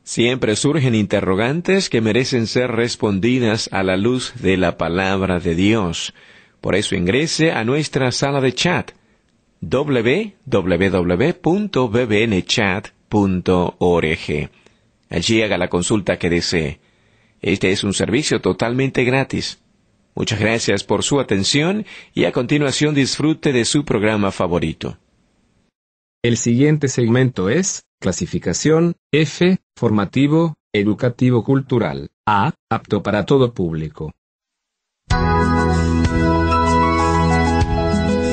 Siempre surgen interrogantes que merecen ser respondidas a la luz de la palabra de Dios. Por eso ingrese a nuestra sala de chat www.bbnchat.org. Allí haga la consulta que desee. Este es un servicio totalmente gratis. Muchas gracias por su atención y a continuación disfrute de su programa favorito. El siguiente segmento es clasificación F, formativo, educativo cultural, A, apto para todo público.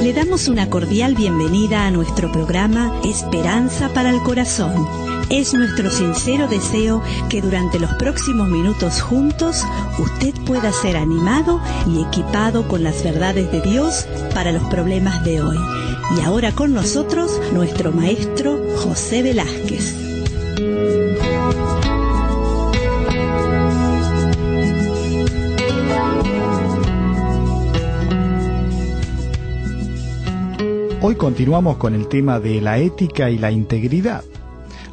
Le damos una cordial bienvenida a nuestro programa Esperanza para el Corazón. Es nuestro sincero deseo que durante los próximos minutos juntos usted pueda ser animado y equipado con las verdades de Dios para los problemas de hoy. Y ahora con nosotros nuestro maestro José Velázquez. Hoy continuamos con el tema de la ética y la integridad.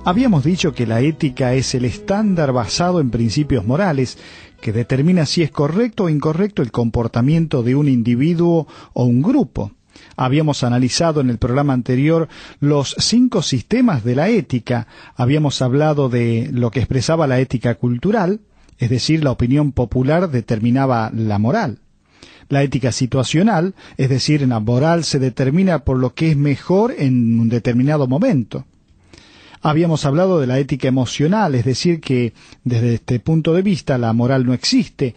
Habíamos dicho que la ética es el estándar basado en principios morales que determina si es correcto o incorrecto el comportamiento de un individuo o un grupo. Habíamos analizado en el programa anterior los 5 sistemas de la ética. Habíamos hablado de lo que expresaba la ética cultural, es decir, la opinión popular determinaba la moral. La ética situacional, es decir, la moral se determina por lo que es mejor en un determinado momento. Habíamos hablado de la ética emocional, es decir, que desde este punto de vista la moral no existe.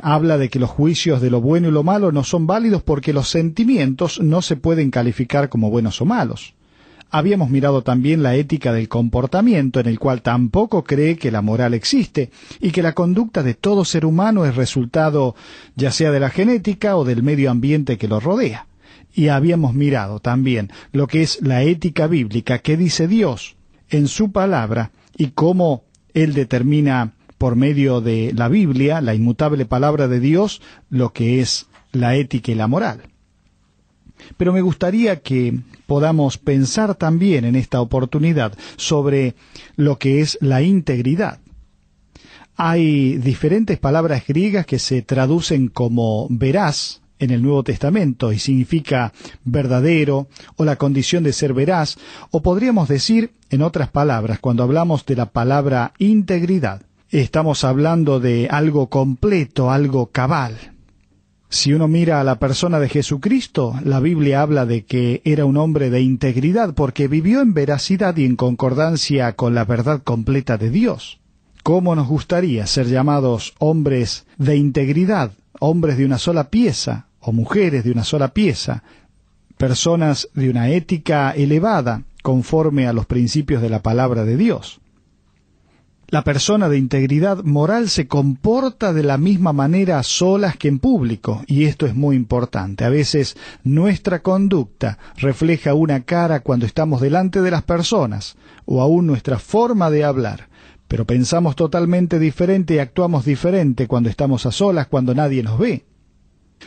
Habla de que los juicios de lo bueno y lo malo no son válidos porque los sentimientos no se pueden calificar como buenos o malos. Habíamos mirado también la ética del comportamiento, en el cual tampoco cree que la moral existe y que la conducta de todo ser humano es resultado ya sea de la genética o del medio ambiente que lo rodea. Y habíamos mirado también lo que es la ética bíblica, que dice Dios en su palabra y cómo Él determina por medio de la Biblia, la inmutable palabra de Dios, lo que es la ética y la moral. Pero me gustaría que podamos pensar también en esta oportunidad sobre lo que es la integridad. Hay diferentes palabras griegas que se traducen como veraz en el Nuevo Testamento y significa verdadero o la condición de ser veraz, o podríamos decir, en otras palabras, cuando hablamos de la palabra integridad, estamos hablando de algo completo, algo cabal. Si uno mira a la persona de Jesucristo, la Biblia habla de que era un hombre de integridad porque vivió en veracidad y en concordancia con la verdad completa de Dios. ¿Cómo nos gustaría ser llamados hombres de integridad, hombres de una sola pieza, o mujeres de una sola pieza, personas de una ética elevada, conforme a los principios de la palabra de Dios? La persona de integridad moral se comporta de la misma manera a solas que en público, y esto es muy importante. A veces nuestra conducta refleja una cara cuando estamos delante de las personas, o aún nuestra forma de hablar, pero pensamos totalmente diferente y actuamos diferente cuando estamos a solas, cuando nadie nos ve.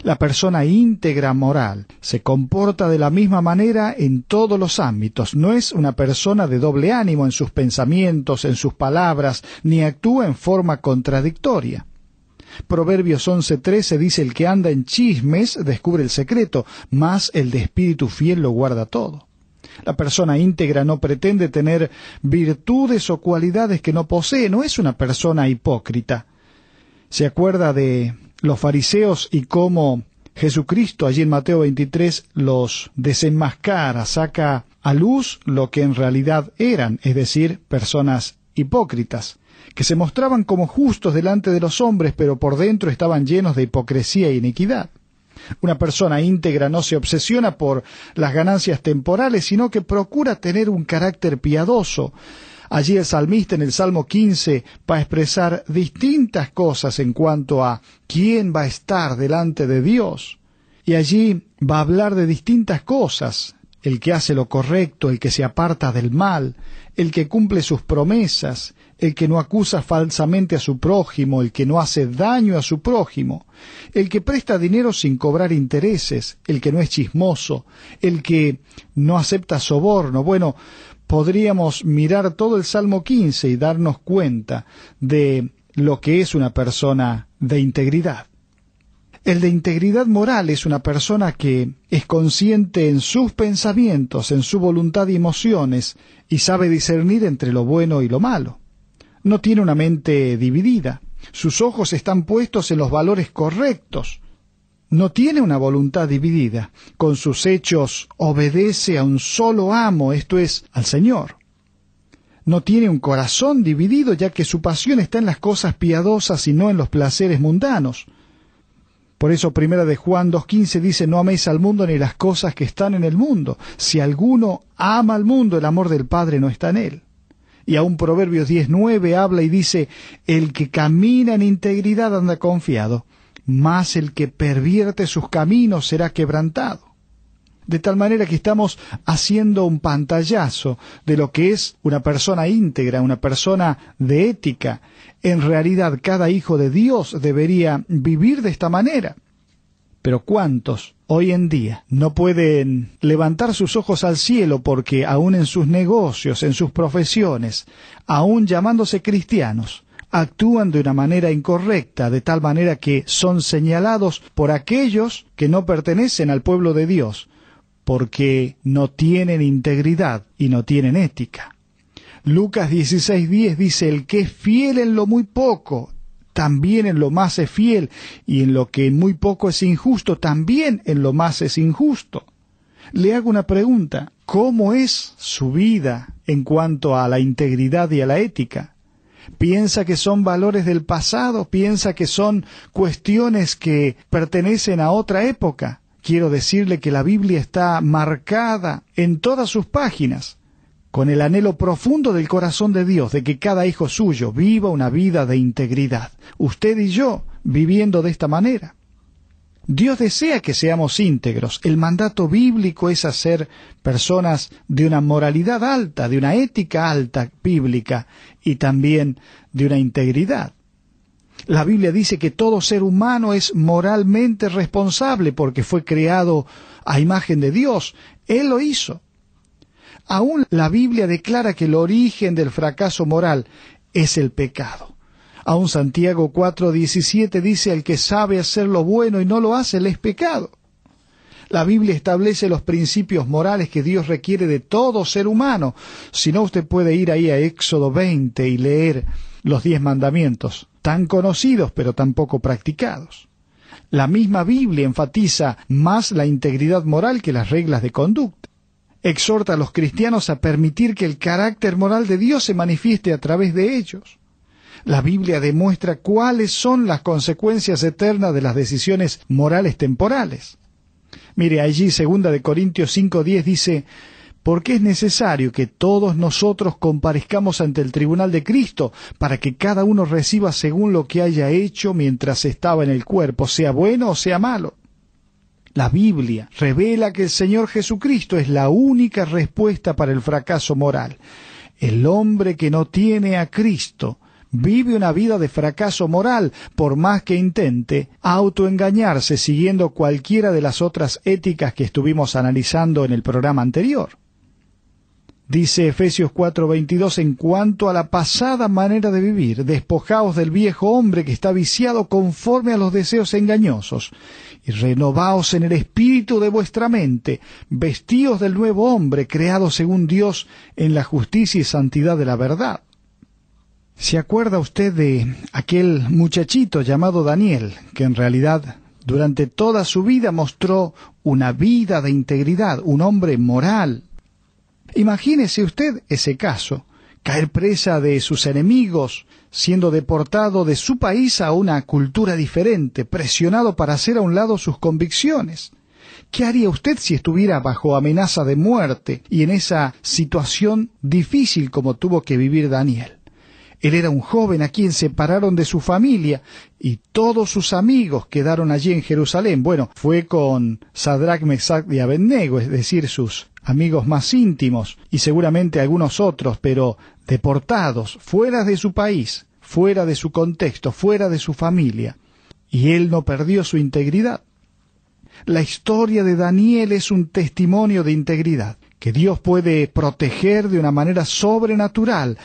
La persona íntegra moral se comporta de la misma manera en todos los ámbitos. No es una persona de doble ánimo en sus pensamientos, en sus palabras, ni actúa en forma contradictoria. Proverbios 11:13 dice: el que anda en chismes descubre el secreto, mas el de espíritu fiel lo guarda todo. La persona íntegra no pretende tener virtudes o cualidades que no posee, no es una persona hipócrita. ¿Se acuerda de los fariseos y cómo Jesucristo allí en Mateo 23 los desenmascara, saca a luz lo que en realidad eran, es decir, personas hipócritas, que se mostraban como justos delante de los hombres, pero por dentro estaban llenos de hipocresía e iniquidad? Una persona íntegra no se obsesiona por las ganancias temporales, sino que procura tener un carácter piadoso. Allí el salmista en el Salmo 15 va a expresar distintas cosas en cuanto a quién va a estar delante de Dios. Y allí va a hablar de distintas cosas: el que hace lo correcto, el que se aparta del mal, el que cumple sus promesas, el que no acusa falsamente a su prójimo, el que no hace daño a su prójimo, el que presta dinero sin cobrar intereses, el que no es chismoso, el que no acepta soborno. Bueno, podríamos mirar todo el Salmo 15 y darnos cuenta de lo que es una persona de integridad. El de integridad moral es una persona que es consciente en sus pensamientos, en su voluntad y emociones, y sabe discernir entre lo bueno y lo malo. No tiene una mente dividida. Sus ojos están puestos en los valores correctos. No tiene una voluntad dividida. Con sus hechos obedece a un solo amo, esto es, al Señor. No tiene un corazón dividido, ya que su pasión está en las cosas piadosas y no en los placeres mundanos. Por eso 1 de Juan 2:15 dice: no améis al mundo ni las cosas que están en el mundo. Si alguno ama al mundo, el amor del Padre no está en él. Y aún Proverbios 10:9 habla y dice: el que camina en integridad anda confiado, mas el que pervierte sus caminos será quebrantado. De tal manera que estamos haciendo un pantallazo de lo que es una persona íntegra, una persona de ética. En realidad, cada hijo de Dios debería vivir de esta manera. Pero ¿cuántos hoy en día no pueden levantar sus ojos al cielo porque aún en sus negocios, en sus profesiones, aún llamándose cristianos, actúan de una manera incorrecta, de tal manera que son señalados por aquellos que no pertenecen al pueblo de Dios, porque no tienen integridad y no tienen ética? Lucas 16:10 dice: el que es fiel en lo muy poco, también en lo más es fiel, y en lo que en muy poco es injusto, también en lo más es injusto. Le hago una pregunta: ¿cómo es su vida en cuanto a la integridad y a la ética? ¿Piensa que son valores del pasado? ¿Piensa que son cuestiones que pertenecen a otra época? Quiero decirle que la Biblia está marcada en todas sus páginas con el anhelo profundo del corazón de Dios de que cada hijo suyo viva una vida de integridad. Usted y yo viviendo de esta manera. Dios desea que seamos íntegros. El mandato bíblico es hacer personas de una moralidad alta, de una ética alta bíblica y también de una integridad. La Biblia dice que todo ser humano es moralmente responsable porque fue creado a imagen de Dios. Él lo hizo. Aún la Biblia declara que el origen del fracaso moral es el pecado. Aún Santiago 4:17 dice: el que sabe hacer lo bueno y no lo hace, le es pecado. La Biblia establece los principios morales que Dios requiere de todo ser humano. Si no, usted puede ir ahí a Éxodo 20 y leer los 10 mandamientos, tan conocidos pero tan poco practicados. La misma Biblia enfatiza más la integridad moral que las reglas de conducta. Exhorta a los cristianos a permitir que el carácter moral de Dios se manifieste a través de ellos. La Biblia demuestra cuáles son las consecuencias eternas de las decisiones morales temporales. Mire, allí 2 Corintios 5:10 dice: porque es necesario que todos nosotros comparezcamos ante el tribunal de Cristo, para que cada uno reciba según lo que haya hecho mientras estaba en el cuerpo, sea bueno o sea malo. La Biblia revela que el Señor Jesucristo es la única respuesta para el fracaso moral. El hombre que no tiene a Cristo vive una vida de fracaso moral, por más que intente autoengañarse siguiendo cualquiera de las otras éticas que estuvimos analizando en el programa anterior. Dice Efesios 4:22, en cuanto a la pasada manera de vivir, despojaos del viejo hombre que está viciado conforme a los deseos engañosos, y renovaos en el espíritu de vuestra mente, vestíos del nuevo hombre, creado según Dios en la justicia y santidad de la verdad. ¿Se acuerda usted de aquel muchachito llamado Daniel, que en realidad durante toda su vida mostró una vida de integridad, un hombre moral? Imagínese usted ese caso, caer presa de sus enemigos, siendo deportado de su país a una cultura diferente, presionado para hacer a un lado sus convicciones. ¿Qué haría usted si estuviera bajo amenaza de muerte y en esa situación difícil como tuvo que vivir Daniel? Él era un joven a quien separaron de su familia y todos sus amigos quedaron allí en Jerusalén. Bueno, fue con Sadrach, Mesach y Abednego, es decir, sus amigos más íntimos y seguramente algunos otros, pero deportados, fuera de su país, fuera de su contexto, fuera de su familia. Y él no perdió su integridad. La historia de Daniel es un testimonio de integridad. que Dios puede proteger de una manera sobrenatural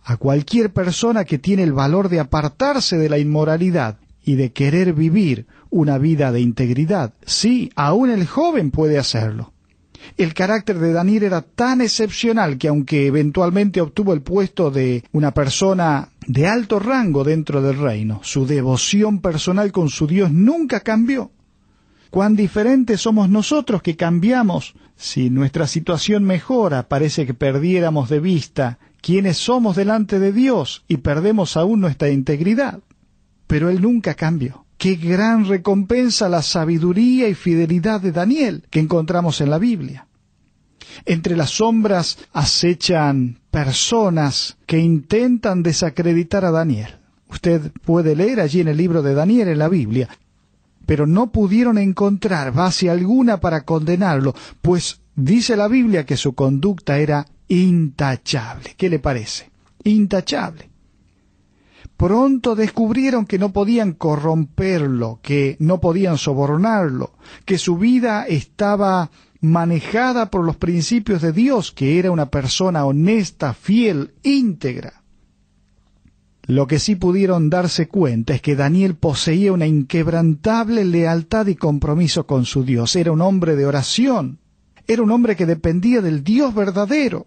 a cualquier persona que tiene el valor de apartarse de la inmoralidad y de querer vivir una vida de integridad. Sí, aún el joven puede hacerlo. El carácter de Daniel era tan excepcional que aunque eventualmente obtuvo el puesto de una persona de alto rango dentro del reino, su devoción personal con su Dios nunca cambió. Cuán diferentes somos nosotros que cambiamos. Si nuestra situación mejora, parece que perdiéramos de vista quiénes somos delante de Dios y perdemos aún nuestra integridad. Pero Él nunca cambió. Qué gran recompensa la sabiduría y fidelidad de Daniel que encontramos en la Biblia. Entre las sombras acechan personas que intentan desacreditar a Daniel. Usted puede leer allí en el libro de Daniel en la Biblia, pero no pudieron encontrar base alguna para condenarlo, pues dice la Biblia que su conducta era intachable. ¿Qué le parece? Intachable. Pronto descubrieron que no podían corromperlo, que no podían sobornarlo, que su vida estaba manejada por los principios de Dios, que era una persona honesta, fiel, íntegra. Lo que sí pudieron darse cuenta es que Daniel poseía una inquebrantable lealtad y compromiso con su Dios. Era un hombre de oración, era un hombre que dependía del Dios verdadero.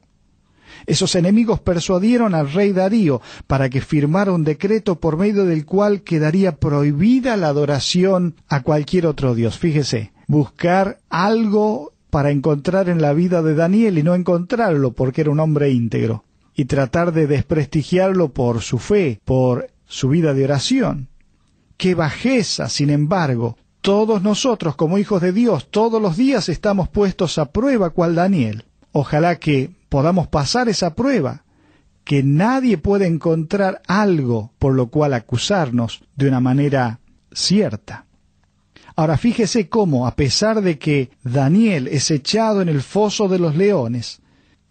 Esos enemigos persuadieron al rey Darío para que firmara un decreto por medio del cual quedaría prohibida la adoración a cualquier otro dios. Fíjese, buscar algo para encontrar en la vida de Daniel y no encontrarlo porque era un hombre íntegro, y tratar de desprestigiarlo por su fe, por su vida de oración. ¡Qué bajeza! Sin embargo, todos nosotros como hijos de Dios, todos los días estamos puestos a prueba cual Daniel. Ojalá que podamos pasar esa prueba, que nadie puede encontrar algo por lo cual acusarnos de una manera cierta. Ahora fíjese cómo, a pesar de que Daniel es echado en el foso de los leones,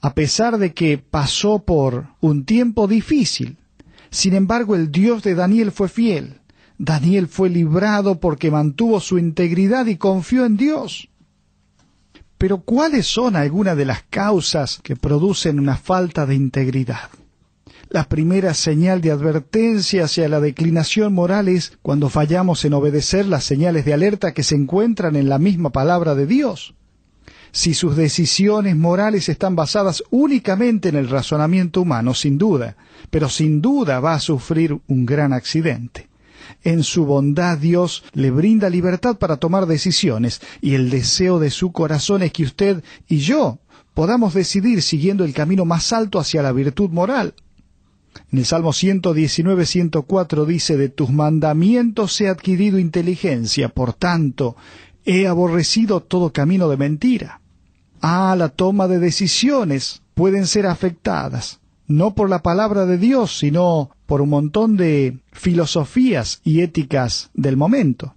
a pesar de que pasó por un tiempo difícil, sin embargo el Dios de Daniel fue fiel. Daniel fue librado porque mantuvo su integridad y confió en Dios. Pero ¿cuáles son algunas de las causas que producen una falta de integridad? La primera señal de advertencia hacia la declinación moral es cuando fallamos en obedecer las señales de alerta que se encuentran en la misma palabra de Dios. Si sus decisiones morales están basadas únicamente en el razonamiento humano, sin duda, pero sin duda va a sufrir un gran accidente. En su bondad Dios le brinda libertad para tomar decisiones, y el deseo de su corazón es que usted y yo podamos decidir siguiendo el camino más alto hacia la virtud moral. En el Salmo 119, 104 dice: de tus mandamientos he adquirido inteligencia, por tanto he aborrecido todo camino de mentira. La toma de decisiones pueden ser afectadas, no por la palabra de Dios, sino por un montón de filosofías y éticas del momento.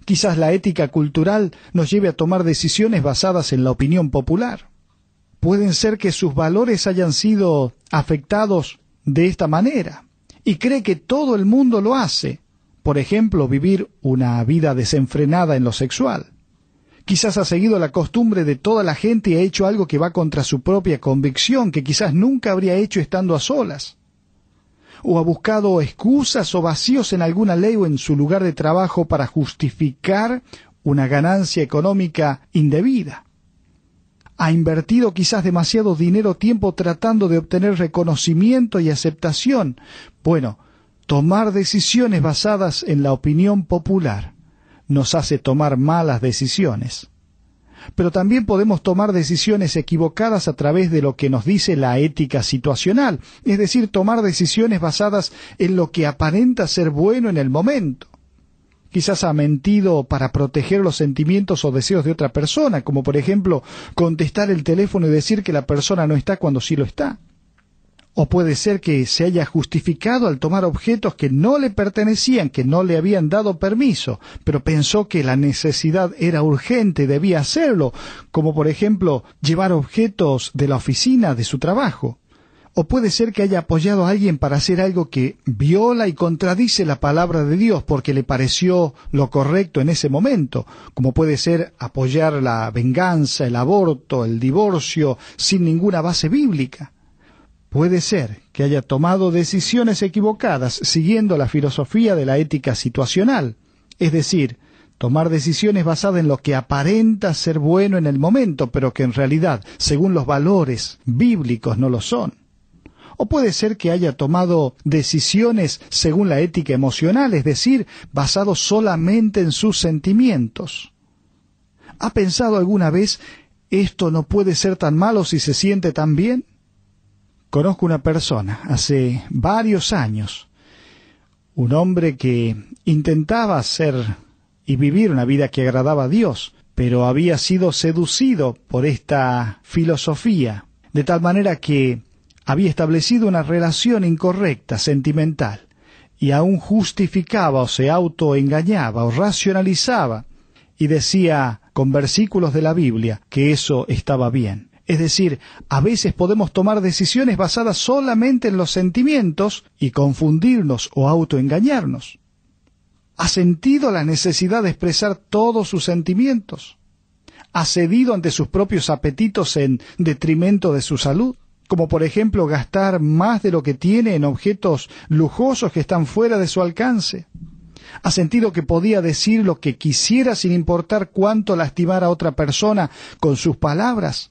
Quizás la ética cultural nos lleve a tomar decisiones basadas en la opinión popular. Pueden ser que sus valores hayan sido afectados de esta manera, y cree que todo el mundo lo hace. Por ejemplo, vivir una vida desenfrenada en lo sexual. Quizás ha seguido la costumbre de toda la gente y ha hecho algo que va contra su propia convicción, que quizás nunca habría hecho estando a solas. O ha buscado excusas o vacíos en alguna ley o en su lugar de trabajo para justificar una ganancia económica indebida. Ha invertido quizás demasiado dinero o tiempo tratando de obtener reconocimiento y aceptación. Bueno, tomar decisiones basadas en la opinión popular nos hace tomar malas decisiones. Pero también podemos tomar decisiones equivocadas a través de lo que nos dice la ética situacional, es decir, tomar decisiones basadas en lo que aparenta ser bueno en el momento. Quizás ha mentido para proteger los sentimientos o deseos de otra persona, como por ejemplo contestar el teléfono y decir que la persona no está cuando sí lo está. O puede ser que se haya justificado al tomar objetos que no le pertenecían, que no le habían dado permiso, pero pensó que la necesidad era urgente y debía hacerlo, como por ejemplo llevar objetos de la oficina de su trabajo. O puede ser que haya apoyado a alguien para hacer algo que viola y contradice la palabra de Dios porque le pareció lo correcto en ese momento, como puede ser apoyar la venganza, el aborto, el divorcio, sin ninguna base bíblica. Puede ser que haya tomado decisiones equivocadas siguiendo la filosofía de la ética situacional, es decir, tomar decisiones basadas en lo que aparenta ser bueno en el momento, pero que en realidad, según los valores bíblicos, no lo son. O puede ser que haya tomado decisiones según la ética emocional, es decir, basado solamente en sus sentimientos. ¿Ha pensado alguna vez, esto no puede ser tan malo si se siente tan bien? Conozco una persona, hace varios años, un hombre que intentaba hacer y vivir una vida que agradaba a Dios, pero había sido seducido por esta filosofía, de tal manera que había establecido una relación incorrecta, sentimental, y aún justificaba o se autoengañaba o racionalizaba, y decía con versículos de la Biblia que eso estaba bien. Es decir, a veces podemos tomar decisiones basadas solamente en los sentimientos y confundirnos o autoengañarnos. ¿Ha sentido la necesidad de expresar todos sus sentimientos? ¿Ha cedido ante sus propios apetitos en detrimento de su salud? Como por ejemplo gastar más de lo que tiene en objetos lujosos que están fuera de su alcance. ¿Ha sentido que podía decir lo que quisiera sin importar cuánto lastimara a otra persona con sus palabras?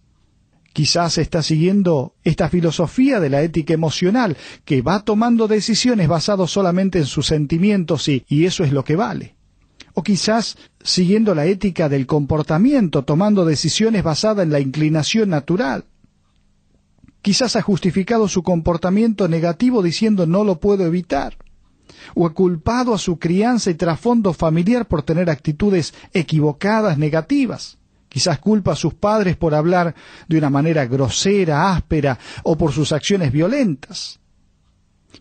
Quizás está siguiendo esta filosofía de la ética emocional, que va tomando decisiones basadas solamente en sus sentimientos y eso es lo que vale. O quizás siguiendo la ética del comportamiento, tomando decisiones basadas en la inclinación natural. Quizás ha justificado su comportamiento negativo diciendo no lo puedo evitar. O ha culpado a su crianza y trasfondo familiar por tener actitudes equivocadas, negativas. Quizás culpa a sus padres por hablar de una manera grosera, áspera, o por sus acciones violentas.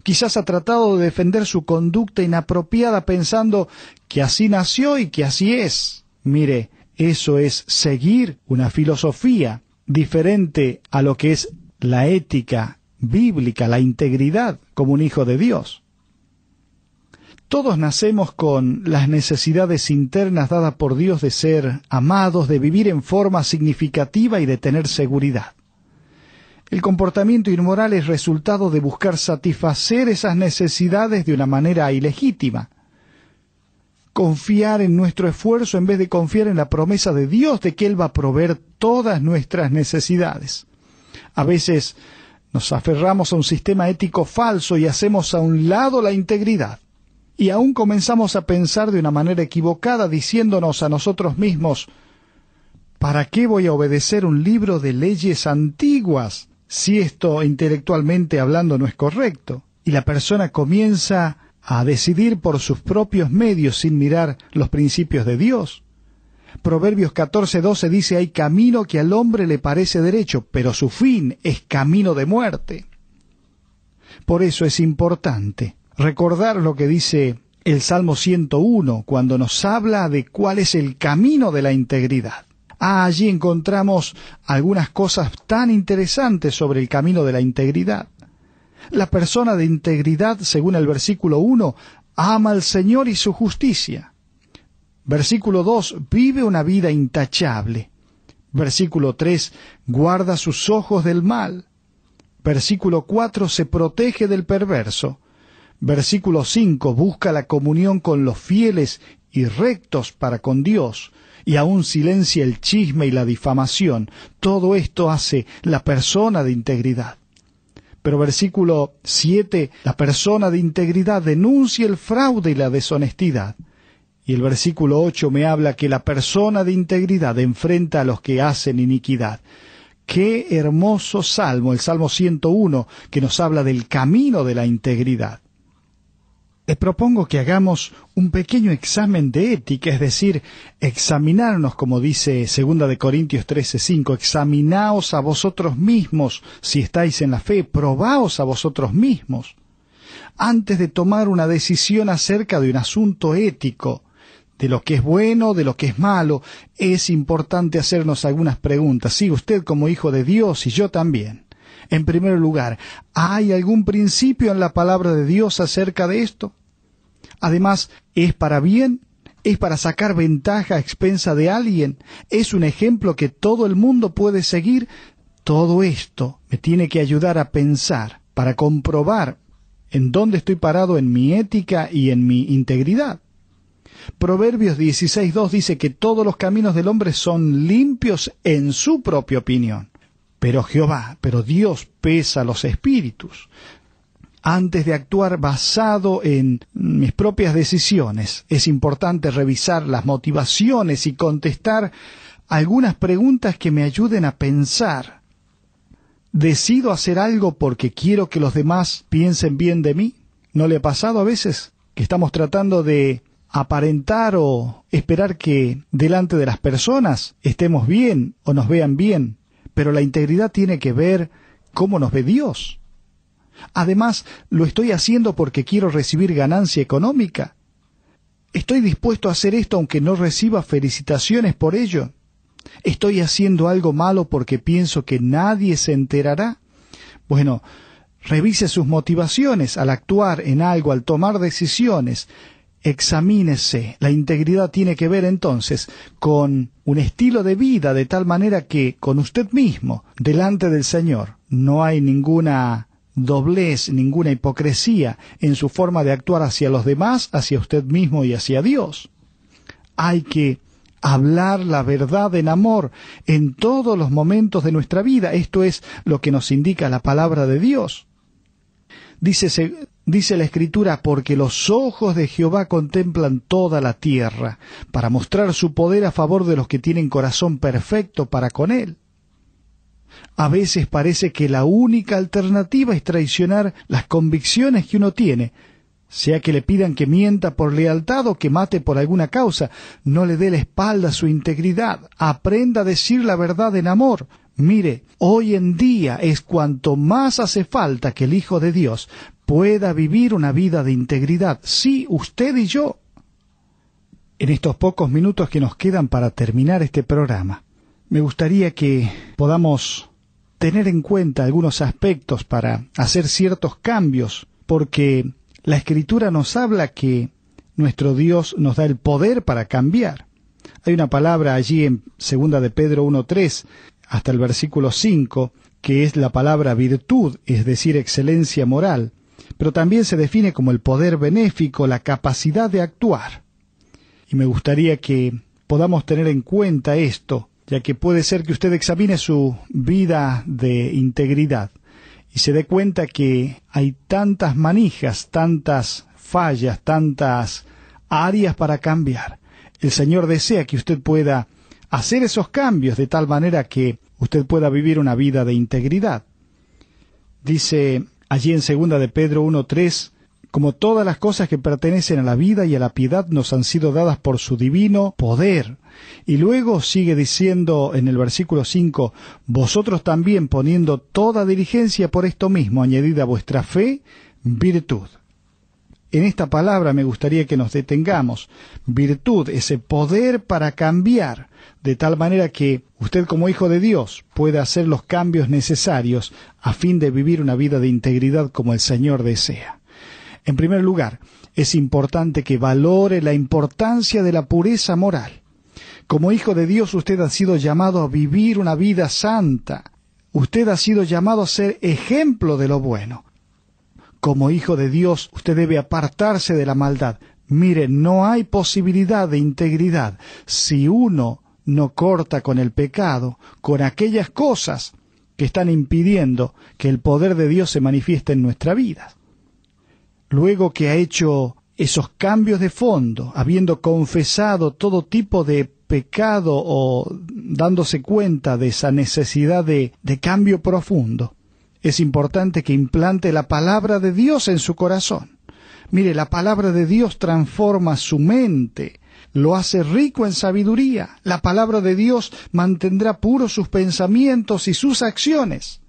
Quizás ha tratado de defender su conducta inapropiada pensando que así nació y que así es. Mire, eso es seguir una filosofía diferente a lo que es la ética bíblica, la integridad como un hijo de Dios. Todos nacemos con las necesidades internas dadas por Dios de ser amados, de vivir en forma significativa y de tener seguridad. El comportamiento inmoral es resultado de buscar satisfacer esas necesidades de una manera ilegítima. Confiar en nuestro esfuerzo en vez de confiar en la promesa de Dios de que Él va a proveer todas nuestras necesidades. A veces nos aferramos a un sistema ético falso y hacemos a un lado la integridad. Y aún comenzamos a pensar de una manera equivocada, diciéndonos a nosotros mismos, ¿para qué voy a obedecer un libro de leyes antiguas si esto intelectualmente hablando no es correcto? Y la persona comienza a decidir por sus propios medios sin mirar los principios de Dios. Proverbios 14:12 dice, hay camino que al hombre le parece derecho, pero su fin es camino de muerte. Por eso es importante recordar lo que dice el Salmo 101, cuando nos habla de cuál es el camino de la integridad. Allí encontramos algunas cosas tan interesantes sobre el camino de la integridad. La persona de integridad, según el versículo 1, ama al Señor y su justicia. Versículo 2, vive una vida intachable. Versículo 3, guarda sus ojos del mal. Versículo 4, se protege del perverso. Versículo 5, busca la comunión con los fieles y rectos para con Dios, y aún silencia el chisme y la difamación. Todo esto hace la persona de integridad. Pero versículo 7, la persona de integridad denuncia el fraude y la deshonestidad. Y el versículo 8 me habla que la persona de integridad enfrenta a los que hacen iniquidad. Qué hermoso salmo, el Salmo 101, que nos habla del camino de la integridad. Les propongo que hagamos un pequeño examen de ética, es decir, examinarnos, como dice 2 de Corintios 13:5, examinaos a vosotros mismos si estáis en la fe, probaos a vosotros mismos. Antes de tomar una decisión acerca de un asunto ético, de lo que es bueno, de lo que es malo, es importante hacernos algunas preguntas. Sí, usted como hijo de Dios y yo también. En primer lugar, ¿hay algún principio en la palabra de Dios acerca de esto? Además, ¿es para bien? ¿Es para sacar ventaja a expensa de alguien? ¿Es un ejemplo que todo el mundo puede seguir? Todo esto me tiene que ayudar a pensar, para comprobar en dónde estoy parado en mi ética y en mi integridad. Proverbios 16:2 dice que todos los caminos del hombre son limpios en su propia opinión. Pero Dios pesa los espíritus. Antes de actuar basado en mis propias decisiones, es importante revisar las motivaciones y contestar algunas preguntas que me ayuden a pensar. ¿Decido hacer algo porque quiero que los demás piensen bien de mí? ¿No le ha pasado a veces que estamos tratando de aparentar o esperar que delante de las personas estemos bien o nos vean bien? Pero la integridad tiene que ver cómo nos ve Dios. Además, ¿lo estoy haciendo porque quiero recibir ganancia económica? ¿Estoy dispuesto a hacer esto aunque no reciba felicitaciones por ello? ¿Estoy haciendo algo malo porque pienso que nadie se enterará? Bueno, revise sus motivaciones al actuar en algo, al tomar decisiones. Examínese. La integridad tiene que ver entonces con un estilo de vida de tal manera que con usted mismo, delante del Señor, no hay ninguna doblez, ninguna hipocresía en su forma de actuar hacia los demás, hacia usted mismo y hacia Dios. Hay que hablar la verdad en amor en todos los momentos de nuestra vida. Esto es lo que nos indica la palabra de Dios. Dice la Escritura, porque los ojos de Jehová contemplan toda la tierra, para mostrar su poder a favor de los que tienen corazón perfecto para con Él. A veces parece que la única alternativa es traicionar las convicciones que uno tiene, sea que le pidan que mienta por lealtad o que mate por alguna causa. No le dé la espalda a su integridad. Aprenda a decir la verdad en amor. Mire, hoy en día es cuanto más hace falta que el Hijo de Dios pueda vivir una vida de integridad. Sí, usted y yo. En estos pocos minutos que nos quedan para terminar este programa, me gustaría que podamos tener en cuenta algunos aspectos para hacer ciertos cambios, porque la Escritura nos habla que nuestro Dios nos da el poder para cambiar. Hay una palabra allí en 2 de Pedro 1:3 hasta el versículo 5, que es la palabra virtud, es decir, excelencia moral, pero también se define como el poder benéfico, la capacidad de actuar. Y me gustaría que podamos tener en cuenta esto, ya que puede ser que usted examine su vida de integridad y se dé cuenta que hay tantas manijas, tantas fallas, tantas áreas para cambiar. El Señor desea que usted pueda hacer esos cambios de tal manera que usted pueda vivir una vida de integridad. Dice allí en 2 de Pedro 1:3, como todas las cosas que pertenecen a la vida y a la piedad nos han sido dadas por su divino poder. Y luego sigue diciendo en el versículo 5, vosotros también poniendo toda diligencia por esto mismo, añadid a vuestra fe virtud. En esta palabra me gustaría que nos detengamos. Virtud, ese poder para cambiar, de tal manera que usted como hijo de Dios pueda hacer los cambios necesarios a fin de vivir una vida de integridad como el Señor desea. En primer lugar, es importante que valore la importancia de la pureza moral. Como hijo de Dios, usted ha sido llamado a vivir una vida santa. Usted ha sido llamado a ser ejemplo de lo bueno. Como hijo de Dios, usted debe apartarse de la maldad. Mire, no hay posibilidad de integridad si uno no corta con el pecado, con aquellas cosas que están impidiendo que el poder de Dios se manifieste en nuestra vida. Luego que ha hecho esos cambios de fondo, habiendo confesado todo tipo de pecado o dándose cuenta de esa necesidad de cambio profundo, es importante que implante la palabra de Dios en su corazón. Mire, la palabra de Dios transforma su mente, lo hace rico en sabiduría. La palabra de Dios mantendrá puros sus pensamientos y sus acciones.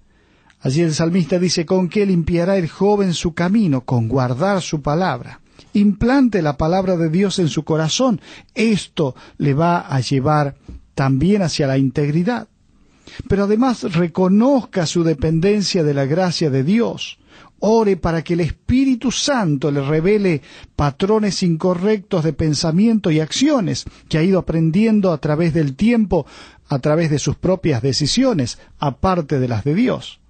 Allí el salmista dice, ¿con qué limpiará el joven su camino? Con guardar su palabra. Implante la palabra de Dios en su corazón. Esto le va a llevar también hacia la integridad. pero además reconozca su dependencia de la gracia de Dios. Ore para que el Espíritu Santo le revele patrones incorrectos de pensamiento y acciones que ha ido aprendiendo a través del tiempo, a través de sus propias decisiones, aparte de las de Dios.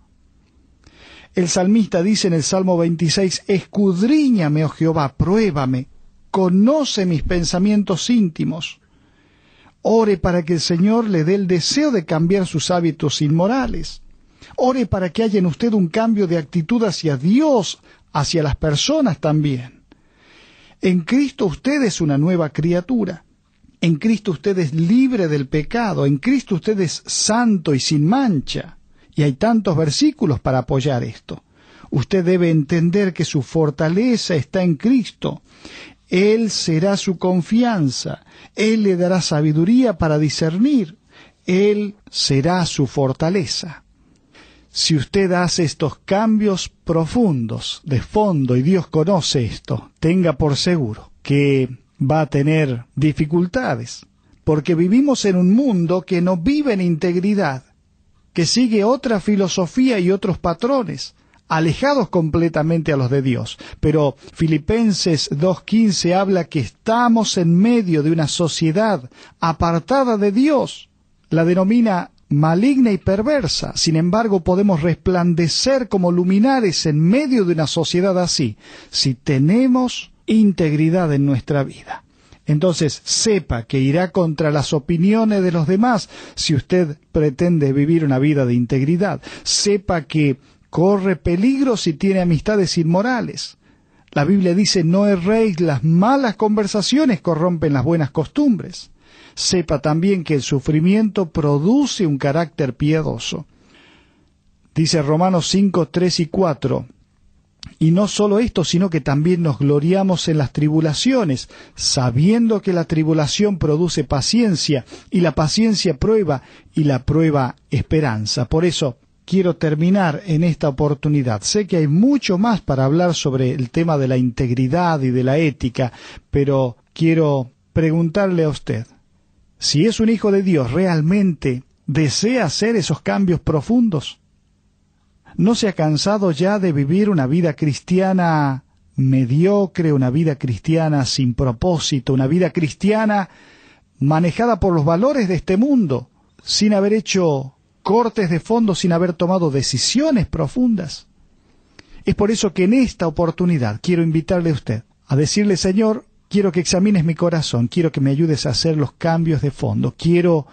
El salmista dice en el Salmo 26, escudriñame, oh Jehová, pruébame, conoce mis pensamientos íntimos. Ore para que el Señor le dé el deseo de cambiar sus hábitos inmorales. Ore para que haya en usted un cambio de actitud hacia Dios, hacia las personas también. En Cristo usted es una nueva criatura. En Cristo usted es libre del pecado. En Cristo usted es santo y sin mancha. Y hay tantos versículos para apoyar esto. Usted debe entender que su fortaleza está en Cristo. Él será su confianza. Él le dará sabiduría para discernir. Él será su fortaleza. Si usted hace estos cambios profundos, de fondo, y Dios conoce esto, tenga por seguro que va a tener dificultades, porque vivimos en un mundo que no vive en integridad, que sigue otra filosofía y otros patrones, alejados completamente a los de Dios. Pero Filipenses 2:15 habla que estamos en medio de una sociedad apartada de Dios. La denomina maligna y perversa. Sin embargo, podemos resplandecer como luminares en medio de una sociedad así, si tenemos integridad en nuestra vida. Entonces, sepa que irá contra las opiniones de los demás si usted pretende vivir una vida de integridad. Sepa que corre peligro si tiene amistades inmorales. La Biblia dice, no erréis, las malas conversaciones corrompen las buenas costumbres. Sepa también que el sufrimiento produce un carácter piadoso. Dice Romanos 5, 3 y 4, y no solo esto, sino que también nos gloriamos en las tribulaciones, sabiendo que la tribulación produce paciencia, y la paciencia prueba, y la prueba esperanza. Por eso quiero terminar en esta oportunidad. Sé que hay mucho más para hablar sobre el tema de la integridad y de la ética, pero quiero preguntarle a usted, si es un hijo de Dios, ¿realmente desea hacer esos cambios profundos? ¿No se ha cansado ya de vivir una vida cristiana mediocre, una vida cristiana sin propósito, una vida cristiana manejada por los valores de este mundo, sin haber hecho cortes de fondo, sin haber tomado decisiones profundas? Es por eso que en esta oportunidad quiero invitarle a usted a decirle, Señor, quiero que examines mi corazón, quiero que me ayudes a hacer los cambios de fondo, quiero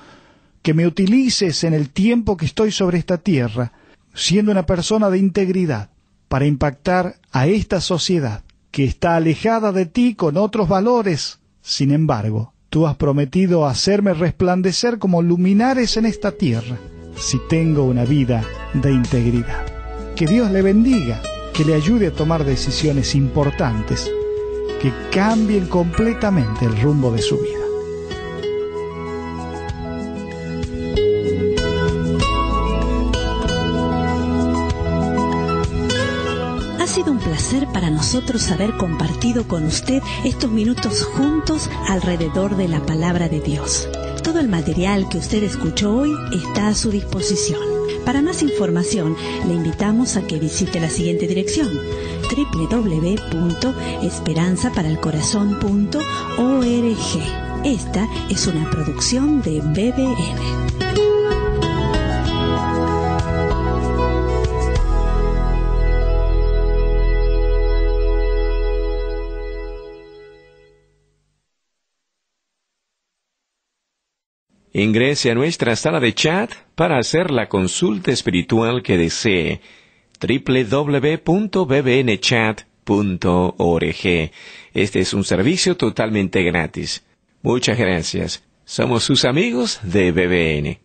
que me utilices en el tiempo que estoy sobre esta tierra, siendo una persona de integridad, para impactar a esta sociedad que está alejada de ti con otros valores. Sin embargo, tú has prometido hacerme resplandecer como luminares en esta tierra, si tengo una vida de integridad. Que Dios le bendiga, que le ayude a tomar decisiones importantes que cambien completamente el rumbo de su vida. Ha sido un placer para nosotros haber compartido con usted estos minutos juntos alrededor de la palabra de Dios. Todo el material que usted escuchó hoy está a su disposición. Para más información, le invitamos a que visite la siguiente dirección: www.esperanzaparalcorazon.org. Esta es una producción de BBN. Ingrese a nuestra sala de chat para hacer la consulta espiritual que desee. www.bbnchat.org. Este es un servicio totalmente gratis. Muchas gracias. Somos sus amigos de BBN.